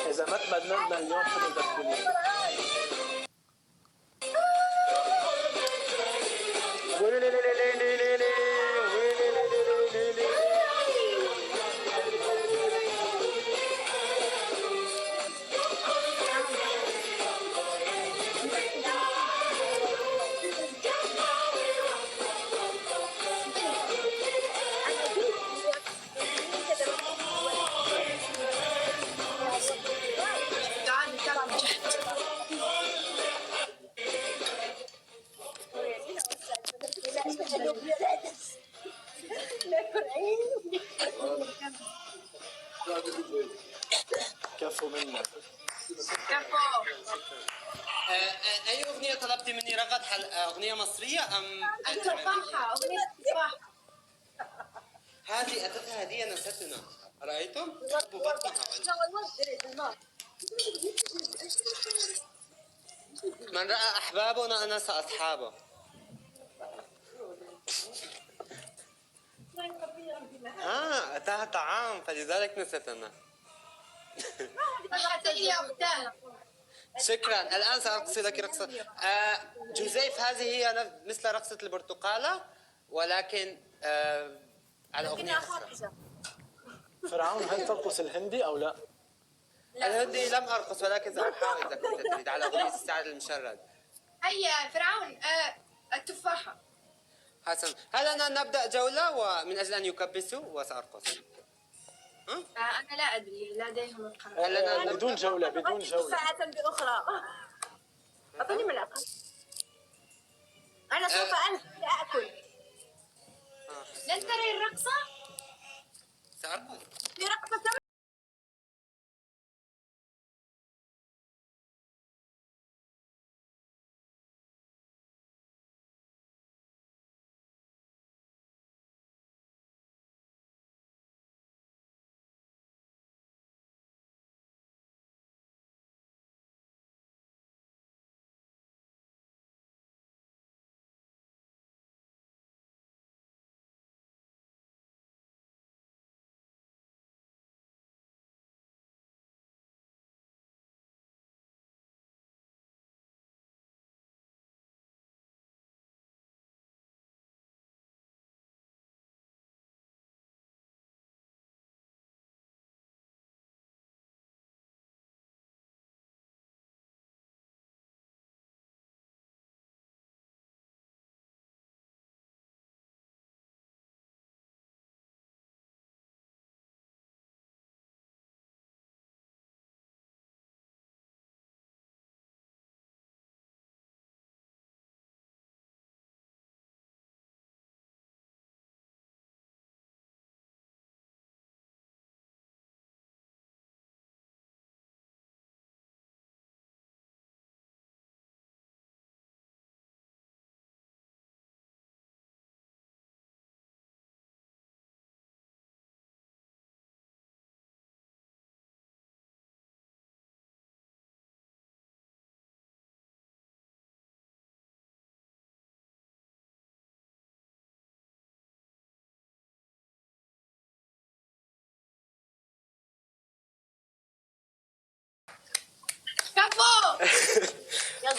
إذا ما تمدنا اليوم شو بدك تقولي؟ كفو منك. كفو. أي أغنية طلبتي مني رغد؟ أغنية مصرية أم التفاحة، أغنية التفاحة. هذه أتتها هدية نستنا، رأيتم؟ من رأى أحبابنا أنس أصحابه. أتاها طعام فلذلك نستنا. شكرا. الآن سأرقص لك رقصة. جوزيف، هذه هي مثل رقصة البرتقالة ولكن على أغنية أخرى. فرعون، هل ترقص الهندي أو لا؟ الهندي لم أرقص ولكن سأحاول إذا كنت تريد على أغنية السعد المشرد. هيا فرعون، التفاحة. حسن، هل أنا نبدأ جولة ومن أجل أن يكبسوا وسأرقص؟ أنا لا أدري، لديهم القرار. بدون جولة، بدون جولة. ساعة بأخرى. أعطوني ملعقة. أنا سوف أنزل لأكل. لن تري الرقصة؟ سأرقص. في رقصة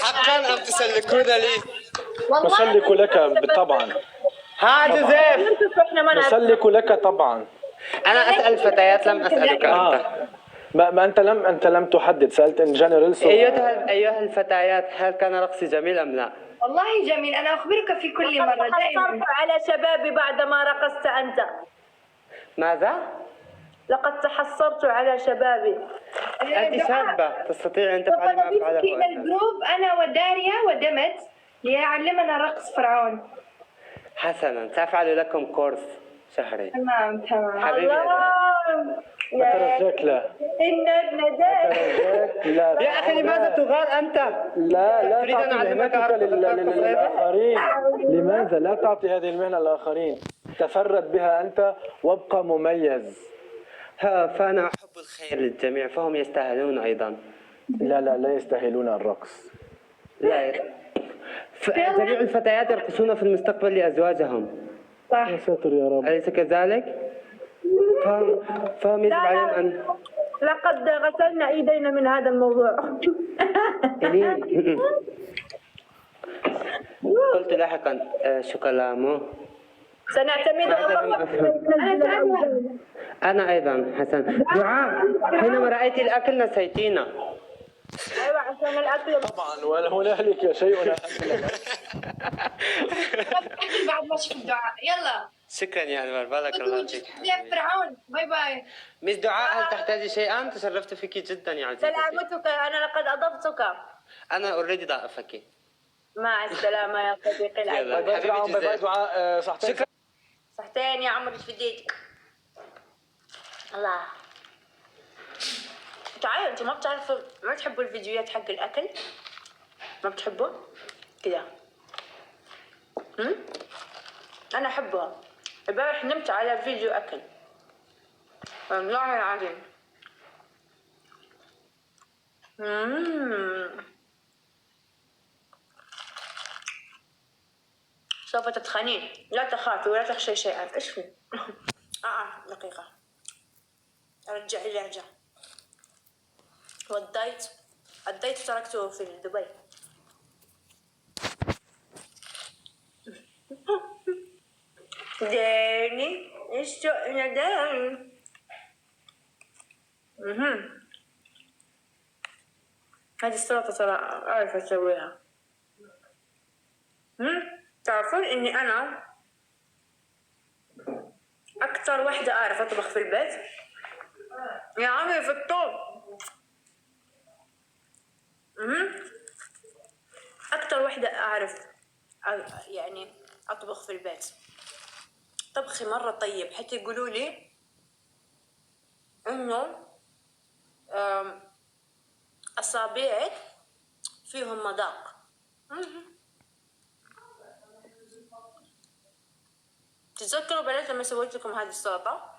حقا أم تسلكون لي؟ نسلك لك طبعا. ها جوزيف، نسلك لك طبعا. أنا أسأل الفتيات لم أسألك أنت. ما أنت لم تحدد، سألت إن جنرال. أيها الفتيات، هل كان رقصي جميل أم لا؟ والله جميل. أنا أخبرك في كل مرة دائما. تحصرت على شبابي بعدما رقصت أنت. ماذا؟ لقد تحسرت على شبابي. أنت شابة تستطيع أن تفعل ما أفعله. إلى الجروب أنا وداريا ودمت ليعلمنا رقص فرعون. حسنا، سأفعل لكم كورس شهري. تمام. حبيبي. أترجاك لا. إن ابن لا. يا أخي لماذا تغار أنت؟ لا تريد أن تعطي أعلمك مهنتك للآخرين. لماذا لا تعطي هذه المهنة للآخرين؟ تفرد بها أنت وابقى مميز. فأنا أحب الخير للجميع فهم يستاهلون أيضا. لا يستاهلون الرقص. لا جميع الفتيات يرقصون في المستقبل لأزواجهم. يا ساتر يا رب. أليس كذلك؟ فهم يجب عليهم أن لقد غسلنا ايدينا من هذا الموضوع. قلت لاحقا شوكولامو. سنعتمد أنا أيضا حسن. دعاء حينما رأيت الأكل نسيتينا. ايوه عشان الاكل. طبعا وهنالك شيء أهم. بعد ما شفت الدعاء. يلا شكرا يا أنور، بارك الله فيك. يا فرعون، باي باي. مس دعاء، هل تحتاجي شيئا؟ تشرفت فيك جدا يا عزيزتي. سلامتك، انا لقد اضفتك. أنا أوريدي ضائفك. مع السلامه يا صديقي العزيز. يلا. باي باي حبيبتي باي باي زين. دعاء. صحتين. شكرا. صحتين يا عمر في ايديك. الله. تعالوا انتم ما بتعرفوا، ما تحبوا الفيديوهات حق الاكل؟ ما بتحبوا كذا؟ انا احبها. امبارح نمت على فيديو اكل والله العظيم. سوف تتخنين، لا تخافي ولا تخشي شيئا. ايش في؟ دقيقة ارجع لي رجع. والدايت تركته في دبي. داني ايش يا داني. هذه السلطة ترى أعرف أسويها. تعرفون إني أنا أكثر واحدة أعرف أطبخ في البيت. يا عمي في الطوب. أكثر واحدة أعرف يعني أطبخ في البيت. طبخي مرة طيب، حتى يقولوا لي إنه أصابعك فيهم مذاق. تتذكروا بنات لما سويت لكم هذه السلطة؟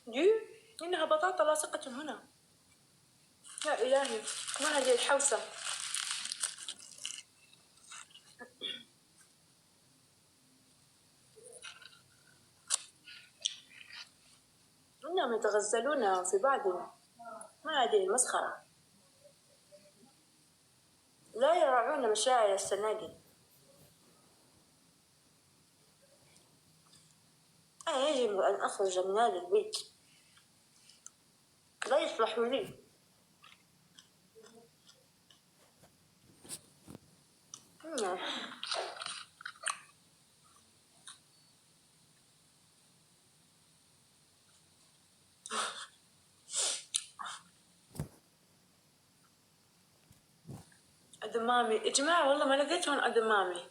دي إنها بطاطا لاصقة هنا. يا إلهي ما هذه الحوسة. إنهم يتغزلون في بعضهم. ما هذه المسخرة. لا يراعون مشاعر السنادل. أنا يجب أن أخرج من هذا البيت. لا يصلح لي. أدمامي يا جماعة، والله ما لقيت هون أدمامي.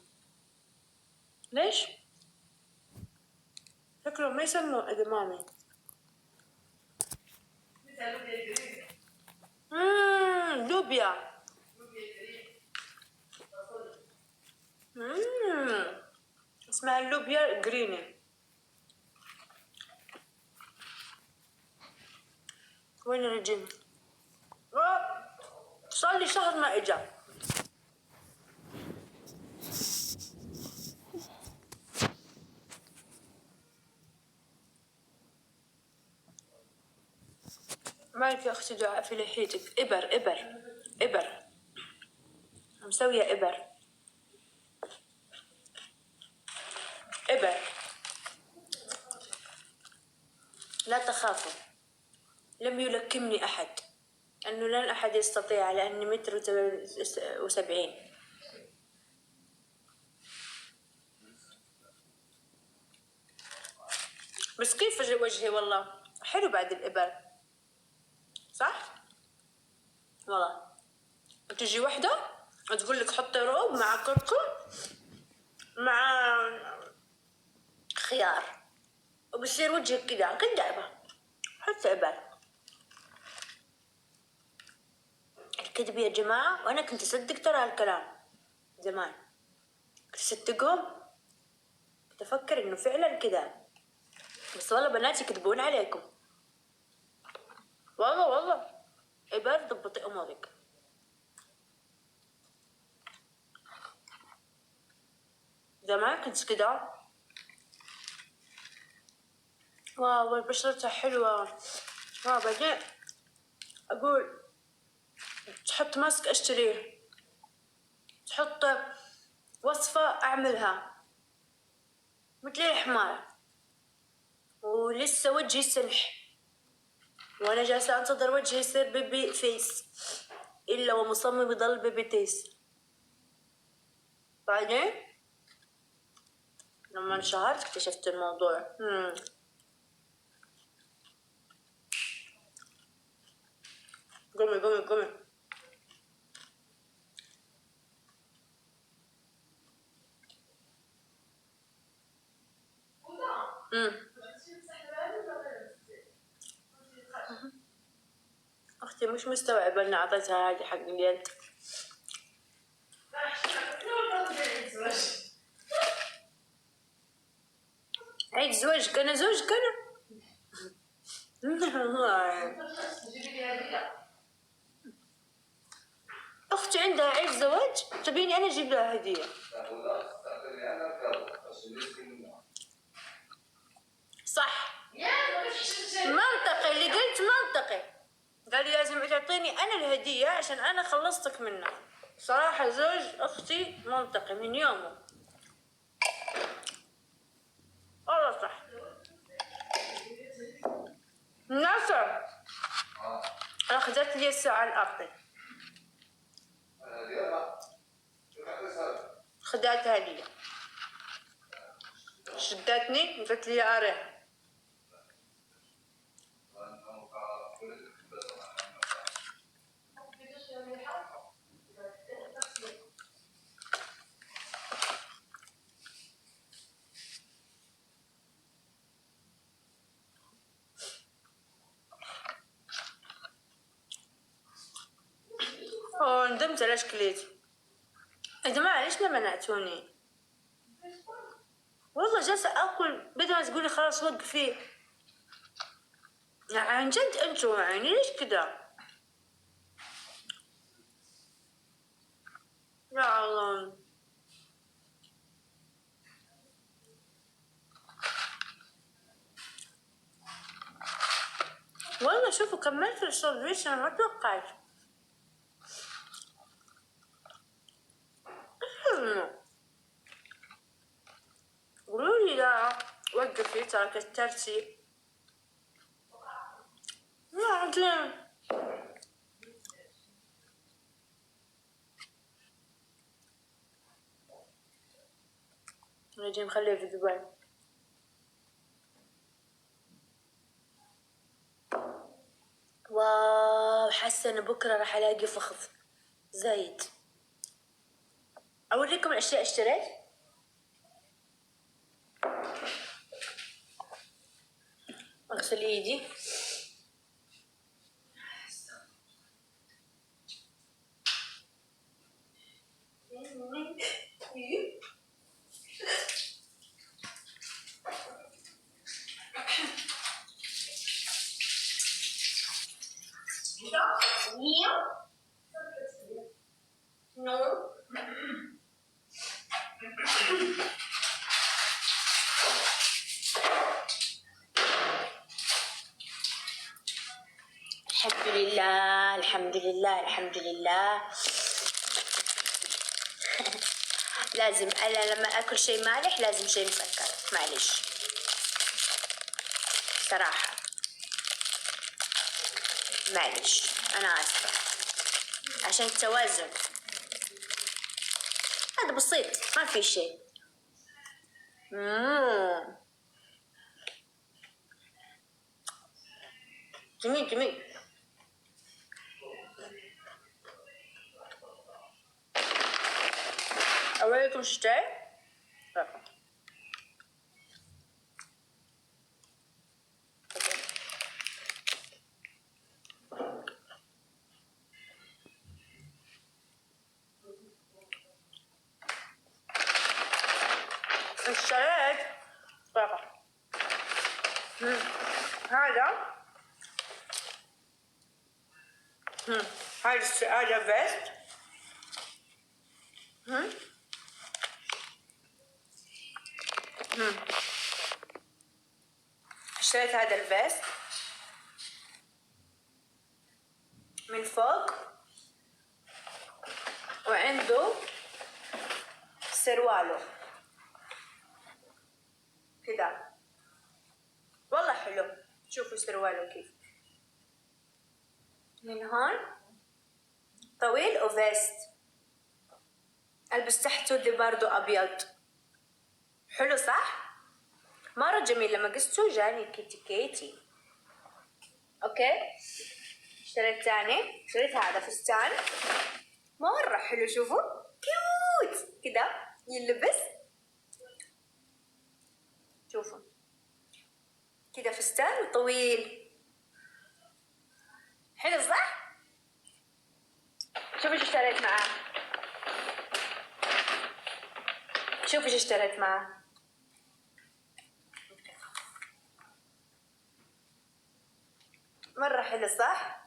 ليش؟ شكلهم ما يسموا أدمامي. لوبيا. اسمها اللوبيا جريني. وين الرجيم؟ صار لي شهر ما اجا. مالك يا اختي دعاء في لحيتك؟ ابر مسوية ابر. لا تخافوا، لم يلكمني احد، انه لن احد يستطيع لاني 1.70 متر. بس كيف وجهي والله حلو بعد الابر، صح؟ والله تجي وحده تقول لك حطي روب مع كركم مع خيار وبصير وجهك كذا كدابه. حتى ابر كذب يا جماعة، وأنا كنت أصدق ترى هالكلام زمان، كنت أصدقهم، كنت أفكر إنه فعلا كذا، بس والله بنات يكذبون عليكم، والله عباد ضبطي أمورك. زمان كنت كذا، واو بشرتها حلوة، واو بعدين أقول تحط ماسك أشتريه، تحط وصفة أعملها، مثل الحمار، ولسه وجهي سمح، وأنا جالسة أنتظر وجهي يصير بيبي فيس، إلا ومصمم يضل بيبي تيس. بعدين لما انشهرت اكتشفت الموضوع. قومي. أختي مش مستوعبة إني أعطيتها هذه حق اليد. عيد زواجك، أنا زوجك أنا. أختي عندها عيد زواج، تبيني أنا أجيب لها هدية. صح، منطقي اللي قلت، منطقي. قال لي لازم تعطيني أنا الهدية عشان أنا خلصتك منها. صراحة زوج أختي منطقي من يومه، والله صح. ناصر أخذت لي الساعة الأرضي، خداتها لي، شدتني قلت لي يا أري. أوه ندمت ليش كليت يا جماعة، ليش ما منعتوني؟ والله جالسة أكل بدل ما تقولي خلاص وقفي، يعني عن جد أنتوا يعني ليش كذا؟ يا الله. والله شوفوا كملت الساندويتش، أنا ما توقعت. قولوا لي لا وقفي ترى كترتي. لا زين. نجي نخليه في دبي. واو حاسة إن بكرة راح ألاقي فخذ زايد. أوريكم الأشياء اشتريت. أغسل إيدي. الحمد لله. لازم أنا لما أكل شيء مالح لازم شيء مسكر، معلش صراحة، معلش أنا آسفة عشان التوازن، هذا بسيط ما في شيء. جميل. أوريكم شتاي. اشتريت هذا هذا فيست. اشتريت هذا الفيست من فوق وعنده سرواله كذا، والله حلو. شوفوا سرواله كيف من هون طويل وفيست، البس تحته اللي برضو ابيض. حلو صح؟ مرة جميل. لما قسته جاني كيتي كيتي. اوكي اشتريت تاني، اشتريت هذا فستان مرة حلو. شوفوا كيوت كده يلبس. شوفوا كده فستان طويل حلو صح؟ شوفوا ايش اشتريت معاه. شوفوا ايش اشتريت معاه. مرة حلو صح؟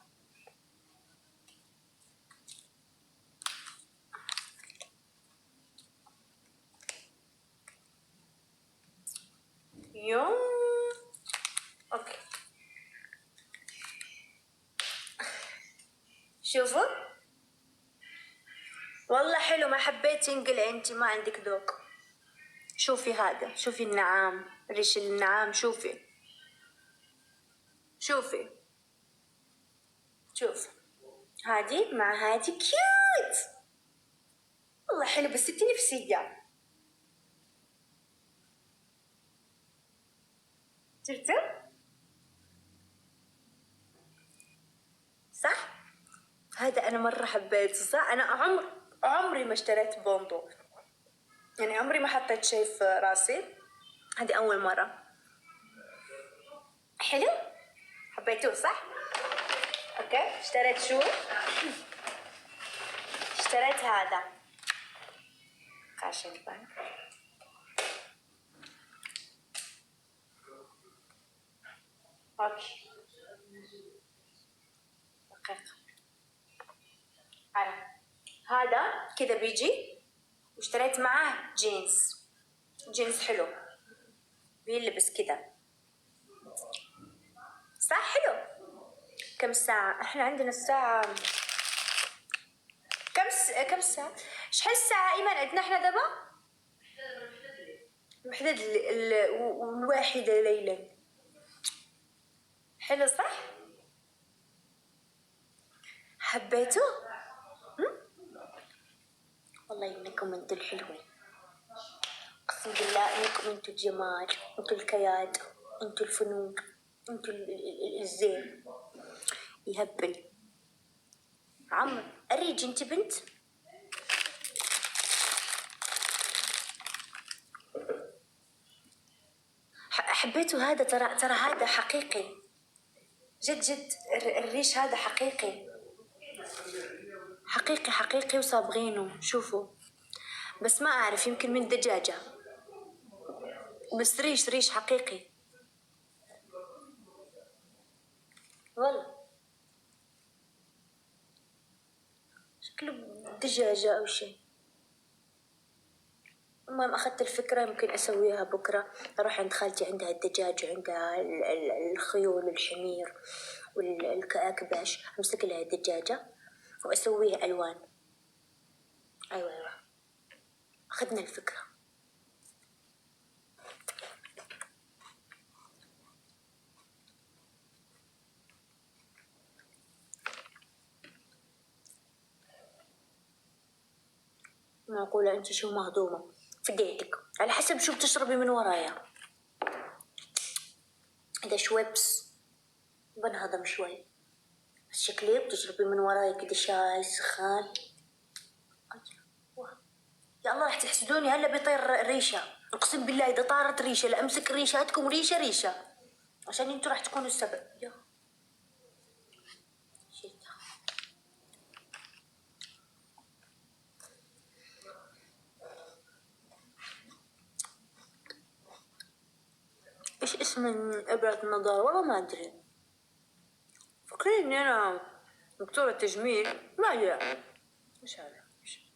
يوم اوكي شوفوا والله حلو. ما حبيت ينقلع، انتي ما عندك ذوق. شوفي هذا، شوفي النعام، ريش النعام. شوفي شوفي شوف هادي مع هادي كيوت والله حلو. بس ستي نفسية. شفتوا صح؟ هذا انا مرة حبيته صح. انا عمري ما اشتريت بوندو، يعني عمري ما حطيت شيء في راسي. هذه اول مرة. حلو حبيتوه صح؟ اوكي اشتريت شو؟ اشتريت هذا عشان البنك. اوكي دقيقة. هذا كذا بيجي، واشتريت معاه جينز حلو بيلبس كذا صح. حلو. كم ساعة احنا عندنا الساعة كم ساعة؟ شحال الساعة ايمان عندنا احنا دابا؟ الوحدة والواحدة ليلا. حلو صح؟ حبيته؟ والله انكم انتو الحلوين، اقسم بالله انكم انتو الجمال، انتو الكياد، انتو الفنون، انتو الزين. يهبل عمر اريج. انت بنت حبيته هذا. ترى هذا حقيقي جد. الريش هذا حقيقي حقيقي حقيقي وصابغينه. شوفوا بس ما اعرف يمكن من دجاجة، بس ريش حقيقي والله. شكله دجاجة او شيء. المهم اخذت الفكرة، يمكن اسويها بكرة. اروح عند خالتي عندها الدجاج وعندها الخيول والحمير والكاكباش، امسك لها الدجاجة واسويها الوان. ايوه اخذنا الفكرة. معقولة انت شو مهضومة في ديتك؟ على حسب شو بتشربي من ورايا. اذا شويبس بنهضم شوي، بس شكلي بتشربي من ورايا كده شاي سخان. يا الله راح تحسدوني. هلا بيطير ريشة، اقسم بالله اذا طارت ريشة لامسك ريشاتكم ريشة عشان انتوا راح تكونوا السبب. يا شيطان. من إبرة النظارة والله ما أدري. فكرين إني أنا دكتورة تجميل، ما أدري إيش هذا،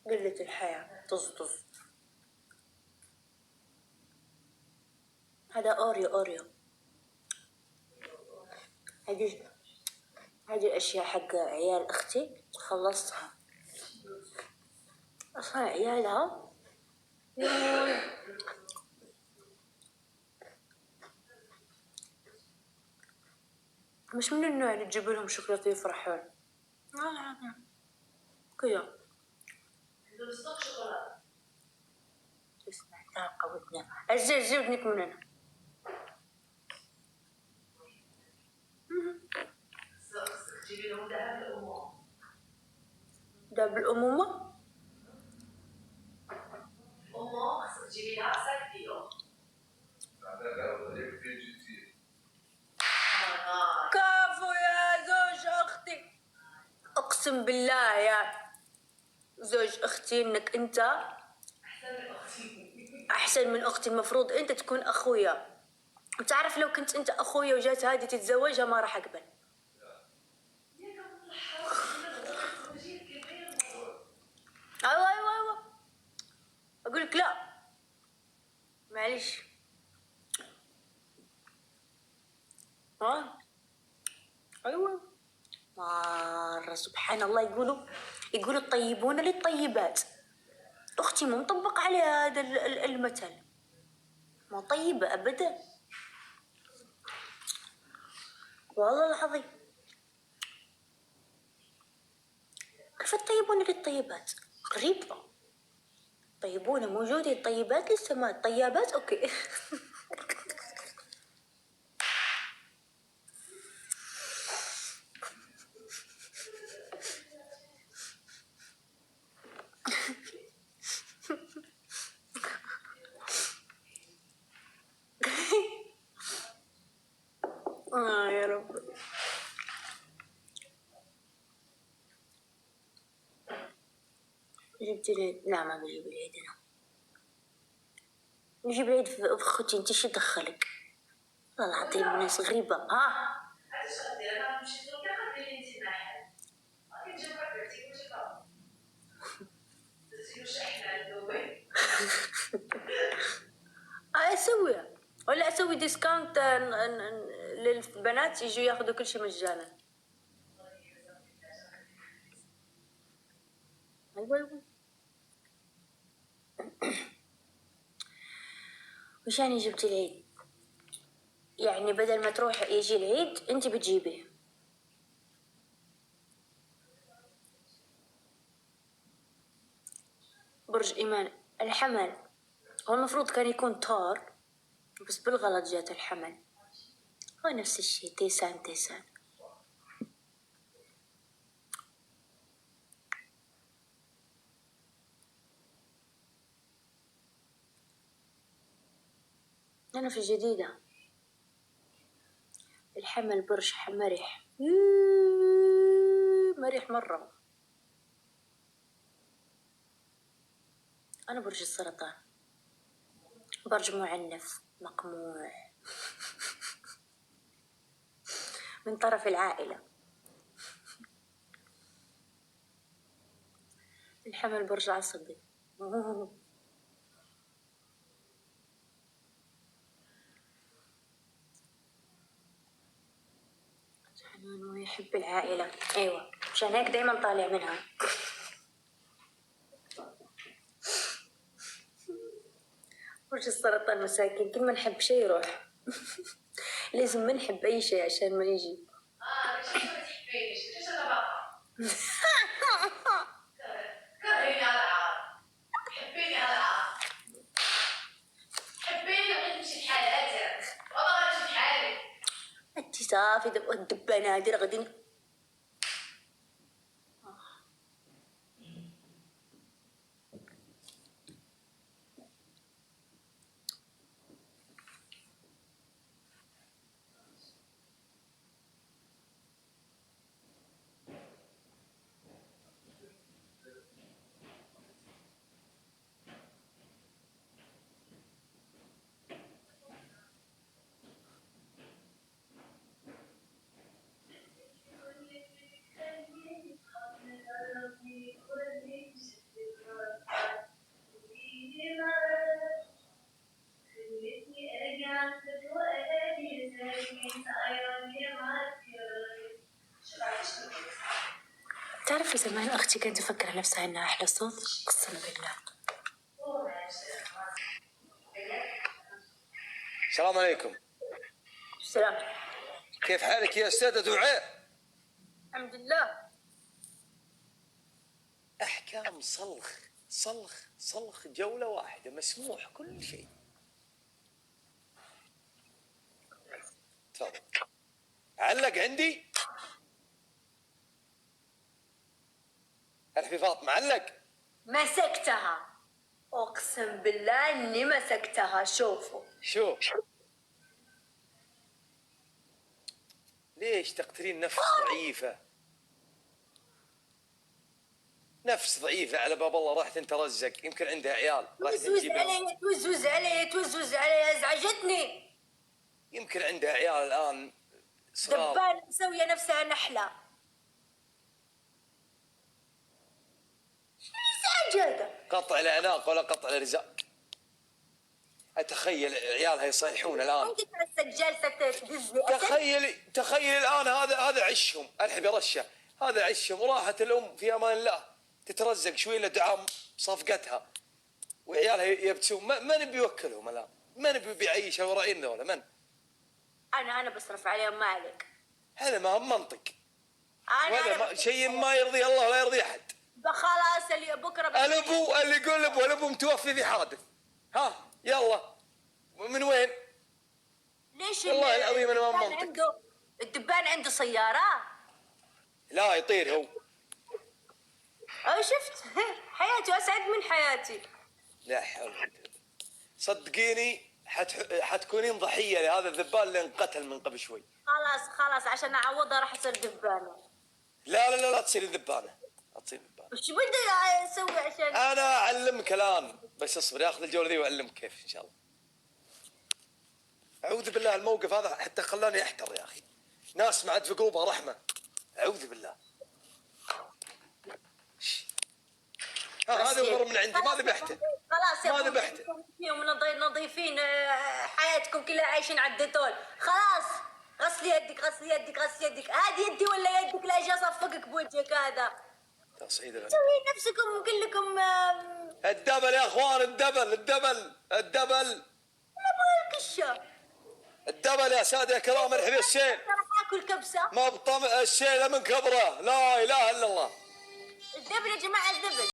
قلة الحياة طز. هذا أوريو. هذه الأشياء حق عيال أختي خلصتها أصلا. عيالها مش من النوع اللي تجيب لهم شوكولاتة يفرحون. كذا اسمع طاقة ودنا أجي ودنك من هنا. دهب الأمومة تجيبي لها 5 كيلو. كفو يا زوج أختي، أقسم بالله يا زوج أختي إنك أنت أحسن من أختي. المفروض أنت تكون أخويا. وتعرف لو كنت أنت أخويا وجات هذه تتزوجها ما راح أقبل. أيوة أقول لك لا معليش. أيوة مرة سبحان الله يقولوا الطيبون للطيبات. أختي مو مطبق عليها هذا المثل، مو طيبة أبدا والله العظيم. كيف الطيبون للطيبات؟ غريبة. طيبون موجودين، الطيبات لسه ما. الطيبات أوكي. يا رب. جبت العيد؟ لا ما بجيب العيد أنا. نجيب العيد في أختي. أنت شو دخلك؟ والله العظيم الناس غريبة. أسوي ولا أسوي ديسكاونت للبنات يجوا ياخذوا كل شيء مجانا. أيوة. وش يعني جبت العيد؟ يعني بدل ما تروح يجي العيد أنت بتجيبيه. برج إيمان الحمل هو المفروض كان يكون تار، بس بالغلط جات الحمل. هو نفس الشيء، تيسان. أنا في الجديدة الحمل برج مرح، مرح مرة. أنا برج السرطان، برج معنف مقموع من طرف العائلة. الحمل برج عصبي. حنون يحب العائلة. أيوة عشان هيك دايما طالع منها. برج السرطان مساكين، كل ما نحب شيء يروح. لازم ما نحب أي شيء عشان ما يجي. ليش ما تحبينيش؟ ليش أنا بقى؟ كرهيني على العار. حبيني على العار. حبيني وغير نمشي بحالاتي. والله غنمشي بحالي. أنت صافي دب نادر غادي. تعرفي زمان أختي كانت تفكر نفسها إنها أحلى صوت، قسما بالله. السلام عليكم. السلام. كيف حالك يا أستاذة دعاء؟ الحمد لله. أحكام صلخ صلخ صلخ جولة واحدة، مسموح كل شيء. تفضل. علق عندي. ألحفي فاطمة علق. مسكتها، أقسم بالله إني مسكتها. شوفوا شوف ليش تقتلين نفس ضعيفة؟ نفس ضعيفة على باب الله راح تنترزق، يمكن عندها عيال راح توزوز تجيبها. علي توزوز علي توزوز علي، ازعجتني. يمكن عندها عيال الآن صغار. دبانة مسوية نفسها نحلة. شو الإزعاج هذا؟ قطع الأعناق ولا قطع الرزاق. أتخيل عيالها يصيحون الآن. أنت تمسك جالسة تدز لي أسد. تخيل الآن هذا عشهم. ألحب رشة، هذا عشهم، وراحت الأم في أمان الله تترزق شوي لدعام صفقتها، وعيالها يبتسون. ما نبي يوكلهم الآن، ما نبي بيعيش الورعين ذولا. من؟ أنا بصرف عليهم، ما عليك. هذا ما هم منطق. أنا شيء ما يرضي الله ولا يرضي أحد. خلاص اللي بكرة الأبو اللي يقول الأبو متوفي في حادث. ها يلا من وين؟ ليش والله العظيم أنا ما الدبان منطق. الدبان عنده سيارة؟ لا يطير هو. أو شفت حياته أسعد من حياتي. لا حول ولا قوة. صدقيني حتكونين ضحية لهذا الذبان اللي انقتل من قبل شوي. خلاص عشان أعوضها راح أصير دبانة. لا تصير ذبانة، لا تصير ذبانة. وش بدي أسوي عشان؟ أنا أعلمك الآن، بس اصبر ياخذ الجولة ذي وأعلمك كيف إن شاء الله. أعوذ بالله الموقف هذا حتى خلاني أحتر يا أخي. ناس ما عاد في قلوبها رحمة. أعوذ بالله. هذا مر من عندي، ما ذبحته. خلاص يا ما أبو، ذبحته. يوم نظيفين حياتكم كلها عايشين على الديتول. خلاص غسلي يدك هذه يدي ولا يدك؟ لا اجي اصفقك بوجهك هذا. تصعيد سوي نفسكم كلكم. الدبل يا اخوان، الدبل ما ابغى القشه. الدبل يا ساده يا كرام. ارحب الشيل. راح اكل كبسه. ما بطمع الشيل من كبره. لا اله الا الله. الدبل يا جماعه، الدبل.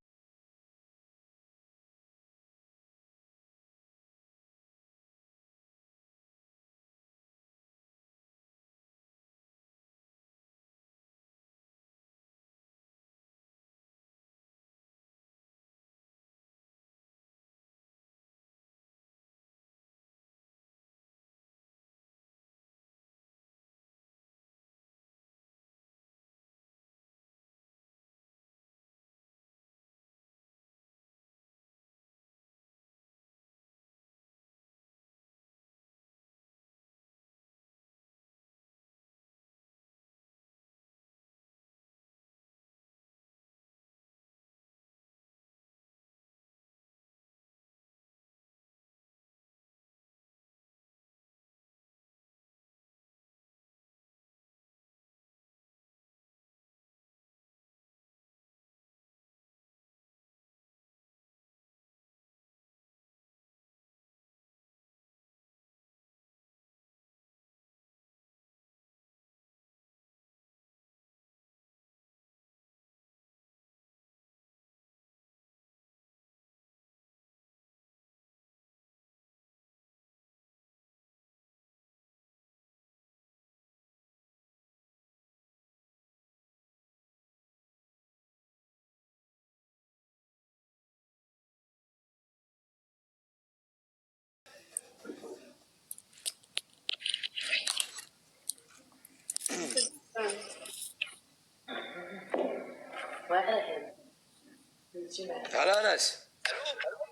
على انس.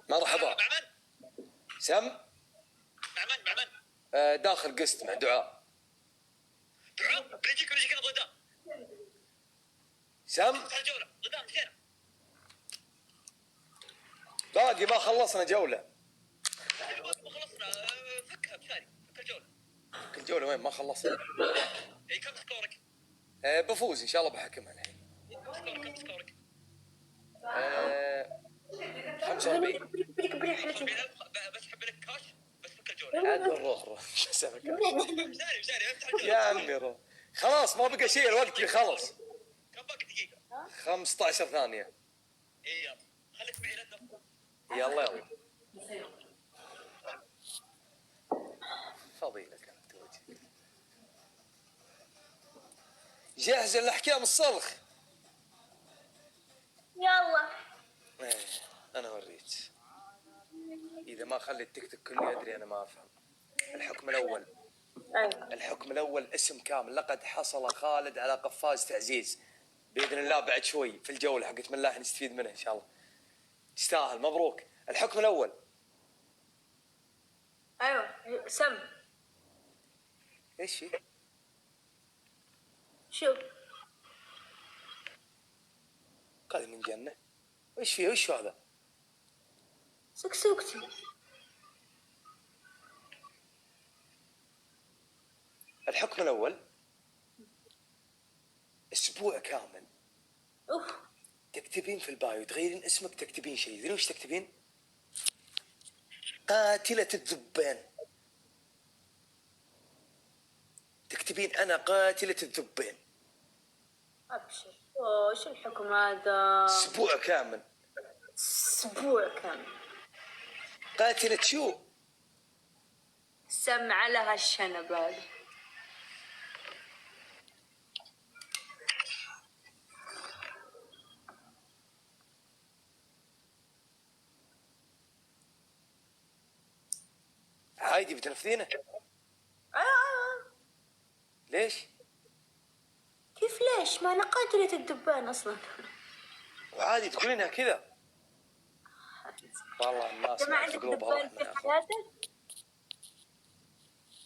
مرحبا. سم. داخل قسط مع دعاء. بيجيك انا ضدام. سم. الجوله ضدام زين. باقي ما خلصنا جوله. ما خلصنا. فكها بثاني. فك الجوله. الجوله وين ما خلصنا. اي كم سكورك؟ بفوز ان شاء الله بحكمها الحين. كم سكورك؟ 45. بس حب لك كاش بس فك الجوله. عاد روح شو اسوي؟ جاري افتح الجوله. يا عمي روح. خلاص ما بقى شيء، الوقت بيخلص. كم باقي دقيقه؟ 15 ثانية. اي يلا خليك معي لا تنام. يلا. فضيلك انت وجهي. جهز الاحكام الصلخ. يلا. إيه، انا اوريك. اذا ما خلي التيك توك كله يدري انا ما افهم. الحكم الاول. ايوه. الحكم الاول اسم كامل. لقد حصل خالد على قفاز تعزيز باذن الله بعد شوي في الجوله حقت من الله نستفيد منها ان شاء الله. تستاهل، مبروك. الحكم الاول. ايوه سم. ايش في؟ شوف. قال من جنه. ايش في؟ وش هذا؟ سكسوكتي. الحكم الاول اسبوع كامل اوف. تكتبين في البايو، تغيرين اسمك، تكتبين شيء. تدرين وش تكتبين؟ قاتلة الذبان. تكتبين أنا قاتلة الذبان. ابشر. اوه شو الحكم هذا؟ أسبوع كامل. اسبوع كامل. قاتلة شو؟ سمع لها الشنب هذا. عادي بتنفذينه؟ ايوه. ليش؟ كيف ليش؟ ما انا قاتلة الدبان اصلا. وعادي تقولينها كذا. والله الناس انت ما ما عندك في قلوبها دبان رحمة في يا أخي. حياتك؟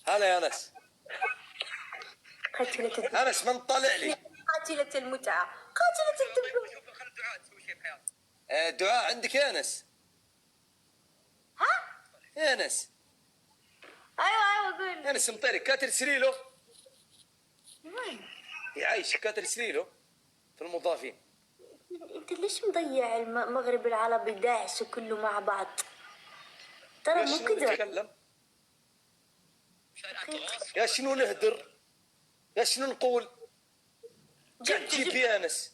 هلا يا أنس. قاتلة الدبان. أنس من طلع لي؟ قاتلة المتعة. قاتلة الدبان. شوف خلي الدعاء تسوي شيء بحياتك. دعاء عندك يا أنس؟ ها؟ يا أنس. ايوه قول. أنس مطيري كاتل سريلو. وين؟ يعيش كاتل سريلو في المضافين. انت ليش مضيع المغرب العربي داعس وكله مع بعض؟ ترى يا مو شنو كذا. نتكلم؟ شارع التراث. يا شنو نهدر؟ يا شنو نقول؟ جيب يا أنس.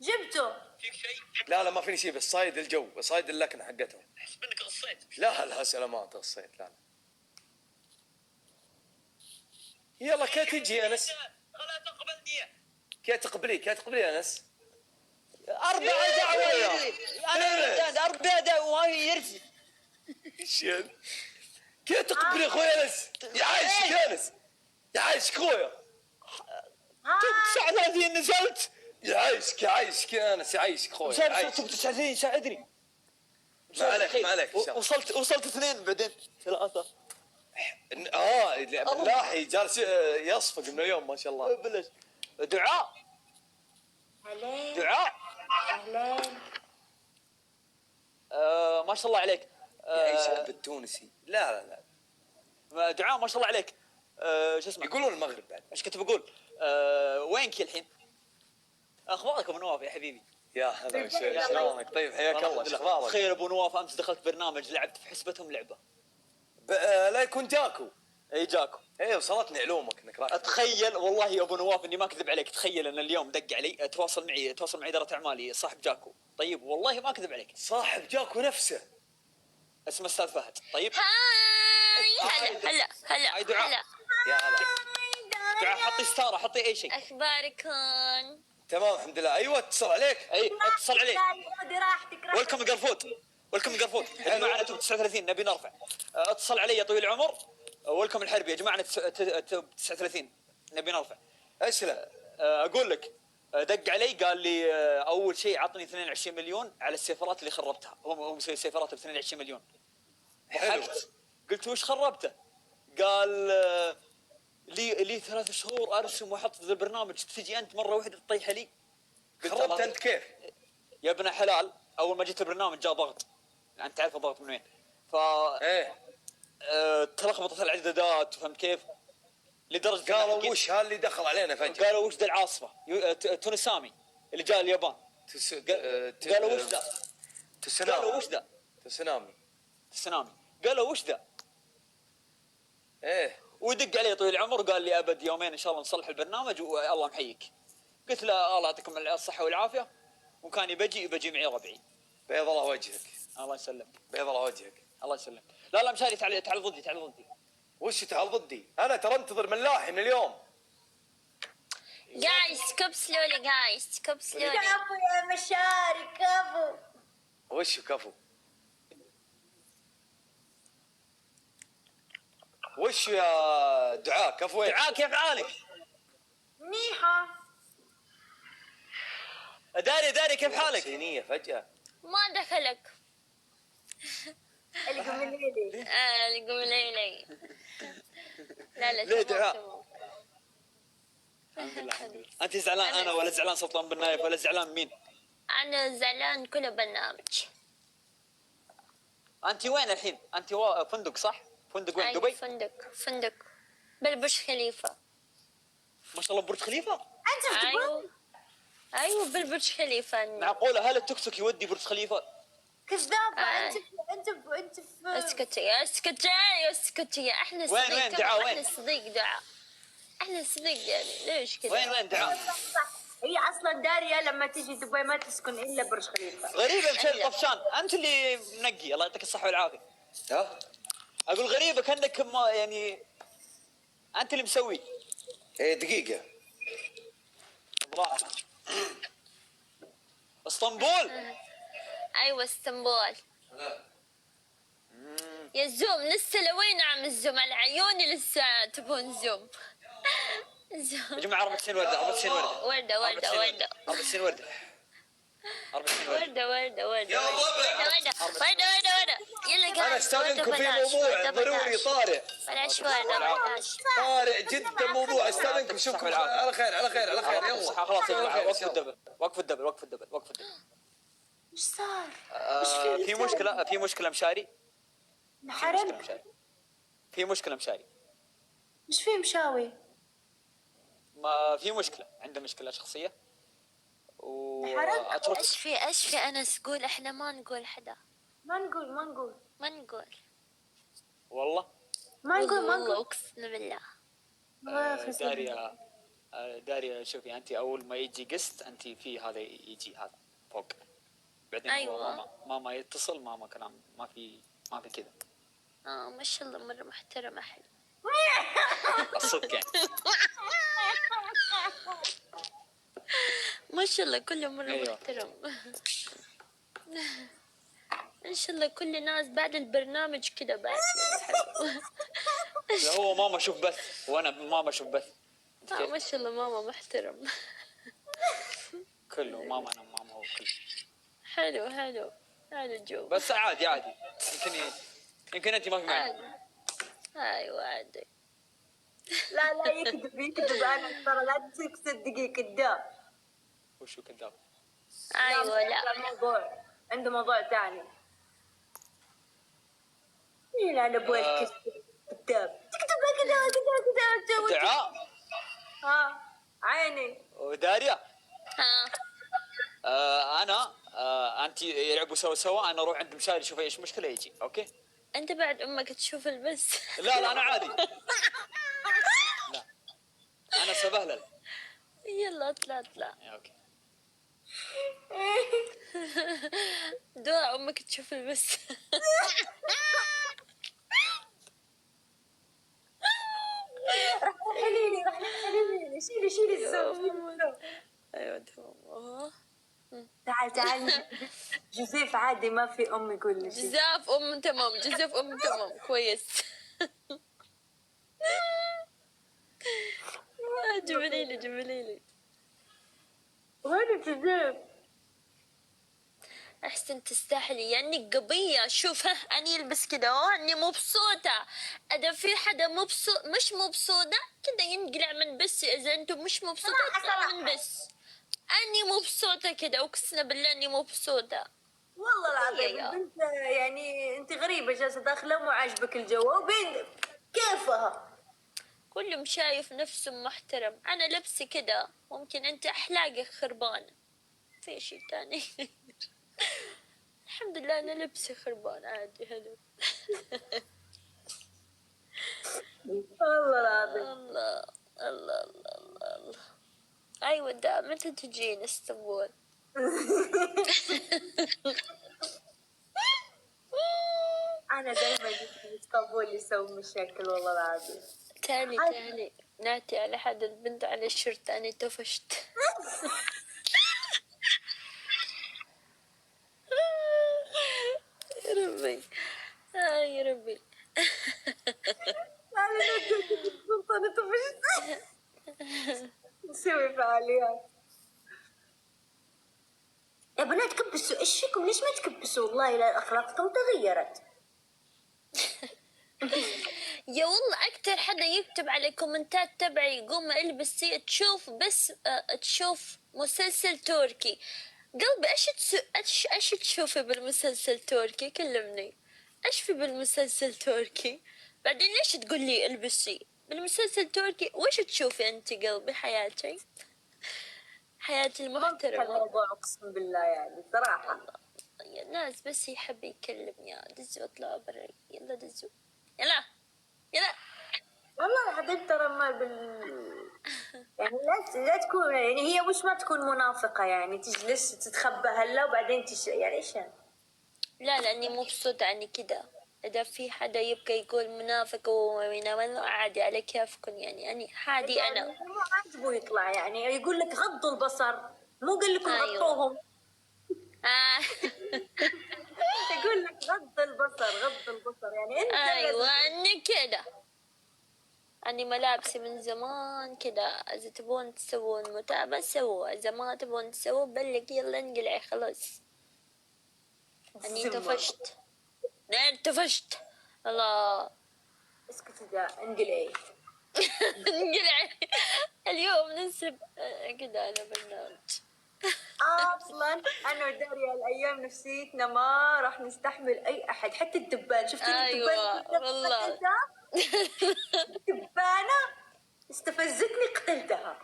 جبته. فيك شيء؟ لا ما فيني شيء، بس صايد الجو، صايد اللكنة حقتهم. احسب انك قصيت. لا سلامات الصيد. لا يلا كي تجي يا أنس. خلا تقبلني. كي تقبلي يا أنس. 4 دعوة. انا 4 دعوة وهي يرثي. ايش يعني؟ كي تقبلي خويا أنس. يعيشك يا أنس. يعيشك خويا. 39 نزلت. يعيشك يا أنس. يعيشك خويا. صار يعيشك. 39 ساعدني. ما عليك إن شاء الله. وصلت 2 بعدين 3. لاحي جالس يصفق من اليوم ما شاء الله. بلاش. دعاء. اهلين. دعاء. اهلين. ما شاء الله عليك. يعيشك بالتونسي. لا دعاء ما شاء الله عليك. شو اسمه؟ يقولون المغرب بعد. ايش كنت بقول؟ وينك الحين؟ اخبارك ابو نواف يا حبيبي؟ يا هلا وسهلا. شلونك؟ طيب حياك الله. شو اخبارك؟ خير ابو نواف. امس دخلت برنامج لعبت في حسبتهم لعبه. لا يكون جاكو. اي جاكو. ايه وصلتني علومك انك راح. اتخيل والله يا ابو نواف اني ما اكذب عليك. تخيل ان اليوم دق علي تواصل معي اداره اعمالي صاحب جاكو. طيب والله ما اكذب عليك. صاحب جاكو نفسه اسمه استاذ فهد. طيب هاي هلا هاي دعاء. يا هلا. دعاء حطي ستاره حطي اي شيء. اخباركم؟ تمام الحمد لله. ايوه اتصل عليك. اي اتصل علي. خذي راحتك. ويلكم قرفوت. يا جماعه انتم 39 نبي نرفع. اتصل علي يا طويل العمر. ويلكم الحربي يا جماعه 39 نبي نرفع. اسلم. اقول لك دق علي قال لي اول شيء عطني 22 مليون على السيفرات اللي خربتها. هم مسوي سيفرات ب 22 مليون. حلو. قلت وش خربته؟ قال لي 3 شهور ارسم واحط في البرنامج تجي انت مره واحده تطيح لي. خربت انت كيف؟ يا ابن حلال اول ما جيت البرنامج جاء ضغط. انت تعرف الضغط من وين؟ ف ايه تلخبطت الاعدادات. فهمت كيف؟ لدرجه قالوا وش هاللي دخل علينا فجأة؟ قالوا وش ذا العاصفه تونسامي اللي جاء اليابان قالوا وش ذا؟ قالوا وش ذا؟ تسونامي. قالوا وش ذا؟ ايه ويدق علي طويل العمر وقال لي ابد يومين ان شاء الله نصلح البرنامج والله محييك. قلت له الله يعطيكم الصحه والعافيه، وكان بجي معي ربعي. بيض الله وجهك. الله يسلمك. بيض الله وجهك. الله يسلمك. لا مشاري تعال ضدي. وش تعال ضدي؟ انا ترى انتظر ملاحي من اليوم. جايز كبسلوا لي جايز كبسلوا لي. كفو يا مشاري كفو. وش كفو؟ وش يا دعاء كفو؟ دعاء كيف حالك؟ منيحة. داري كيف حالك؟ صينية فجأة. ما دخلك. القمليلي. القمليلي. لا ليه تمام، دعاء؟ تمام. الحمد لله. انت زعلان انا ولا زعلان سلطان بن نايف ولا زعلان مين؟ أنا زعلان كل برنامج. انت وين الحين؟ انت فندق صح؟ فندق وين؟ أيوة، دبي؟ فندق بالبرج خليفة. ما شاء الله برج خليفة؟ أنت في دبي؟ أيوة بالبرج خليفة. معقولة هل التوك توك يودي برج خليفة؟ كذابة. أنت في اسكتي احنا وين صديق. دعاء وين؟ احنا صديق دعاء. احنا صديق يعني ليش كذا؟ وين دعاء؟ هي أصلا داريا لما تيجي دبي ما تسكن إلا برج خليفة. غريبة مشيل طفشان، انت اللي منقي الله يعطيك الصحة والعافية. ها؟ اقول غريبة كأنك ما يعني انت اللي مسوي. ايه دقيقة. الله. اسطنبول. ايوه اسطنبول. يا زوم لسه لوين عم الزوم على عيوني لسه تبون زوم. يا جماعة 94 وردة 94 وردة. وردة 94 وردة. 94 وردة. وردة. يلا انا قاعد استاذنكم في موضوع ضروري طارئ. بلاش بلاش. طارئ جدا موضوع استاذنكم. شوفكم على خير يلا. خلاص يا جماعة وقف الدبل. وش صار؟ في مشكلة مشاري. انحرمت. في مشكلة مشاري. مش في مشاوي. ما في مشكلة، عنده مشكلة شخصية. واترك ايش في انس قول. احنا ما نقول حدا. ما نقول. والله والله اقسم بالله. داريا شوفي انت اول ما يجي قسط انت في هذا يجي هذا فوق. بعدين أيوة. ماما يتصل ماما كلام ما في كذا. ما شاء الله مرة محترمة حلو. الصدق يعني. ما شاء الله كله مرة أيوة. محترم. ان شاء الله كل الناس بعد البرنامج كده بعد حلو. لا هو ماما شوف بث وانا ماما شوف بث. ما شاء الله ماما محترم. كله ماما انا ماما هو كله. حلو جو. بس عادي يمكن انت ما في معي. ايوه عادي. لا يكذب انا ترى لا تصدقي كذاب. وشو كذاب؟ ايوه لا عنده موضوع ثاني. مين انا ابوي كذاب. تكتب كذا. دعاء. عيني. وداريا. ها انا انت يلعبوا سوا انا اروح عند مشاري اشوف ايش مشكله يجي اوكي. انت بعد امك تشوف البث. لا انا عادي. لا انا سبهلل. يلا اطلع اوكي. دعاء امك تشوف البث. راح تحليلي شيلي الزوم. ايوه تمام. تعال جوزيف عادي ما في ام يقول لي شيء. جزاف ام تمام كويس. جبليلي وين جوزيف؟ احسن تستاهلي يعني قبية. شوف اني يلبس كده اني مبسوطة. اذا في حدا مش مبسوطة كده ينقلع من بس. اذا انتم مش مبسوطة اطلع من بس. اني مبسوطة كده اقسم بالله اني مبسوطة. والله العظيم البنت يعني انت غريبة جالسة داخلة ومو عاجبك الجو وبين كيفها. كلهم شايف نفسه محترم. انا لبسي كده ممكن انت احلاقك خربانة. في شي تاني. الحمد لله أنا لبسي خربان عادي حلو. والله العظيم. الله الله الله الله الله. أيوة دا متى تجين اسطنبول؟ انا دايما اسطنبول يسوي مشاكل والله العظيم. تالي ناتي على حد البنت على الشرط أنا طفشت. يا ربي يا ربي. انا نزلت السلطنة طفشت. نسوي فعاليات. يا بنات كبسوا، ايش فيكم؟ ليش ما تكبسوا؟ والله لا اخلاقكم تغيرت. يا والله أكتر حدا يكتب على كومنتات تبعي يقوم البسي تشوف بس تشوف مسلسل تركي. قلبي ايش تشوفي بالمسلسل تركي؟ كلمني ايش في بالمسلسل تركي؟ بعدين ليش تقولي البسي بالمسلسل تركي؟ وش تشوفي انت قلبي؟ حياتي المحترمة. الموضوع اقسم بالله يعني صراحة. يا ناس بس يحب يكلم يا دزوا اطلعوا برا. يلا دزوا يلا. والله يا حبيبتي ترى ما يعني لا تكون يعني هي وش ما تكون منافقة يعني تجلس تتخبى هلا وبعدين يعني ايش يعني؟ لا لاني مبسوطة عني كده. اذا في حدا يبقى يقول منافق عادي على كيفكم يعني عادي انا. يعني مو عاجبه يطلع يعني يقول لك غضوا البصر، مو قال لكم أيوة. غطوهم. يقول لك غض البصر يعني انت ايوه اني كده. اني ملابسي من زمان كده. اذا تبون تسوون متابعة سووا، اذا ما تبون تسووا بلق يلا انقلعي خلاص. اني طفشت. طفشت. الله. اسكتي ده انقلعي. انقلعي. اليوم ننسب كده على برنامج. اصلا انا وداريا الايام نفسيتنا ما راح نستحمل اي احد حتى الدبان. شفتي ايوه الدبان والله. دبانة استفزتني قتلتها.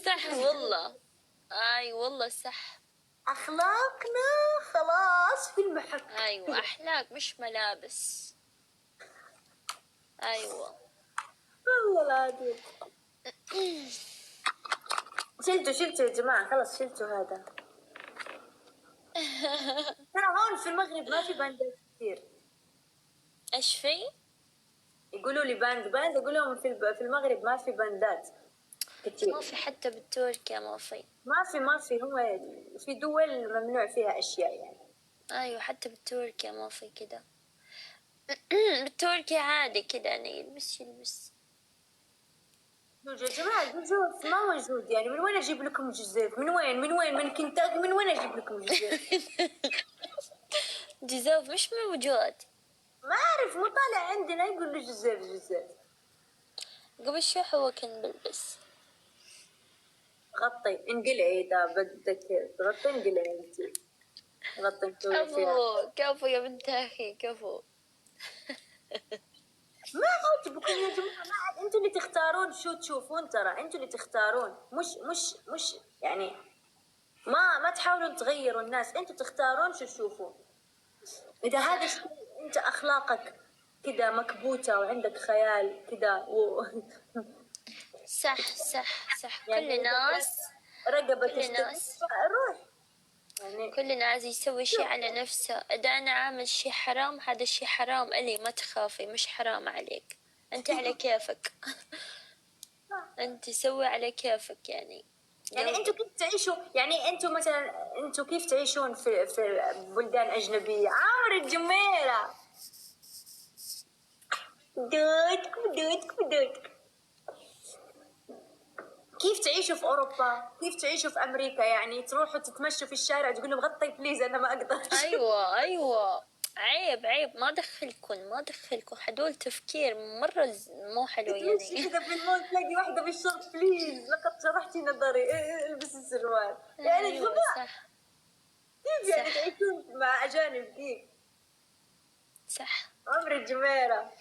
صح والله. اي والله صح. اخلاقنا خلاص في المحك. ايوه احلاك مش ملابس. ايوه والله العظيم. شلتوا يا جماعة خلاص شلتوا هذا. ترى هون في المغرب ما في باندات كثير. ايش في؟ يقولوا لي باند اقول لهم في المغرب ما في باندات كثير. ما في حتى بالتركيا ما في. ما في هم في دول ممنوع فيها اشياء يعني. ايوه حتى بالتركيا ما في كده. بالتركيا عادي كده انا يلبس. يا جماعة الجوزيف ما موجود يعني من وين اجيب لكم جوزيف؟ من وين من كنتاكي من وين اجيب لكم جوزيف؟ جزاف مش موجود. ما اعرف مو طالع عندنا يقول له جوزيف. قبل شوي هو كان بلبس. غطي انقلعي اذا بدك تغطي انقلعي انتي. غطي كفو يا بنت اخي كفو. ما عجبكم يا جماعة؟ ما عاد انتوا اللي تختارون شو تشوفون. ترى انتوا اللي تختارون مش يعني ما تحاولون تغيروا الناس. انتوا تختارون شو تشوفون. اذا هذا الشيء انت اخلاقك كذا مكبوتة وعندك خيال كذا صح يعني كل ناس روح يعني كل ناس يسوي شيء على نفسه. إذا أنا عامل شيء حرام هذا الشيء حرام إلي ما تخافي مش حرام عليك. أنت على كيفك. أنت سوي على كيفك يعني انتوا كيف تعيشوا يعني انتوا مثلا انتوا كيف تعيشون في بلدان اجنبيه؟ عمرو الجميله دودك كيف تعيشوا في اوروبا؟ كيف تعيشوا في امريكا؟ يعني تروحوا تتمشوا في الشارع تقول لهم غطي بليز انا ما اقدر. أيوة عيب ما دخلكم هدول تفكير مرة مو حلو يعني. تمشي كذا في المول تلاقي واحده بالشرط بليز لقد شرحتي نظري البس السروال يعني أيوة غباء. صح. كيف يعني تعيشون مع اجانب كيف؟ صح. عمرو الجميله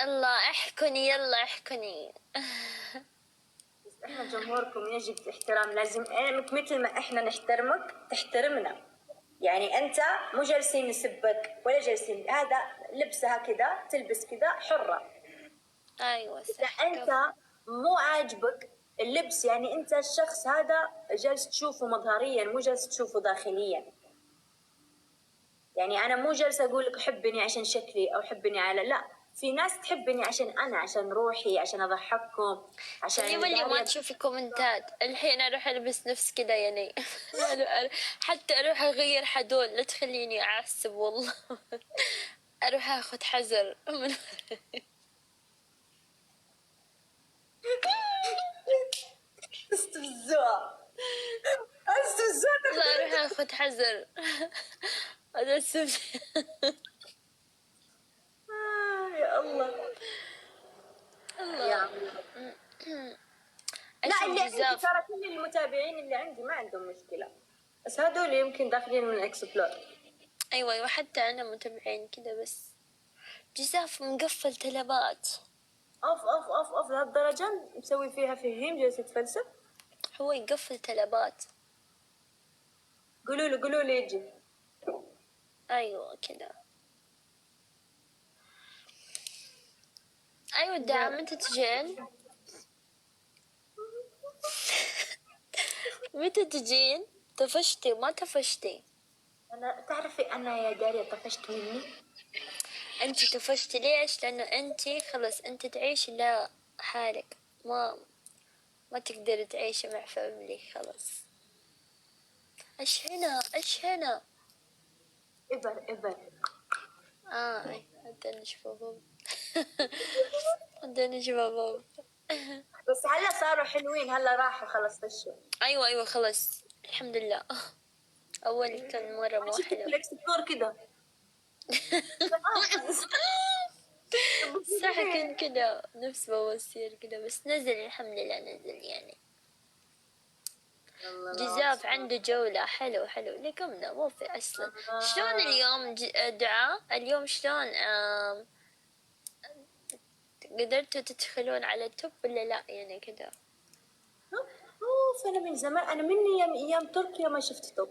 الله احكني يلا احكني. احنا جمهوركم يجب الاحترام، لازم مثل ما احنا نحترمك تحترمنا. يعني انت مو جالسين نسبك ولا جالسين، هذا لبسها كذا تلبس كذا حرة. ايوه اذا صح. انت مو عاجبك اللبس، يعني انت الشخص هذا جالس تشوفه مظهريا مو جالس تشوفه داخليا. يعني انا مو جالسه اقول لك حبني عشان شكلي او حبني على، لا، في ناس تحبني عشان انا، عشان روحي، عشان اضحككم، عشان اللي ما تشوفي كومنتات الحين اروح البس نفس كذا يعني. حتى اروح اغير حدول، لا تخليني اعصب والله. اروح اخذ حذر من استفزوها. لا اروح اخذ حذر. هذا يا الله. يا الله. لا، اللي عندي ترى كل المتابعين اللي عندي ما عندهم مشكلة، بس هذول يمكن داخلين من اكسبلور. ايوه حتى انا متابعين كذا، بس جزاف مقفل طلبات. اوف لهالدرجة مسوي فيها فهيم جالس يتفلسف. هو يقفل طلبات. قولوا له يجي. ايوه كذا. ايوه الدعم متى تجين؟ متى تجين؟ طفشتي ما طفشتي؟ انا تعرفي انا يا داريا طفشت مني. انت طفشتي ليش؟ لانه انت خلص انت تعيشي لا حالك، ما تقدري تعيشي مع فاميلي خلص. ايش هنا ابر اي عندنا شباب. عندنا شباب. بس هلا صاروا حلوين، هلا راحوا خلص فشوا. ايوه خلص الحمد لله. اول كان مرة مو شفت حلو. الاكسبلور كده. صح كان كده نفس بواسير كده، بس نزل الحمد لله نزل يعني. جزاف عنده جولة حلو لقمنا مو في أصلا. شلون اليوم دعاء اليوم شلون قدرتوا تدخلون على التوب ولا لا يعني كده؟ اوف انا من زمان، انا من ايام تركيا ما شفت توب.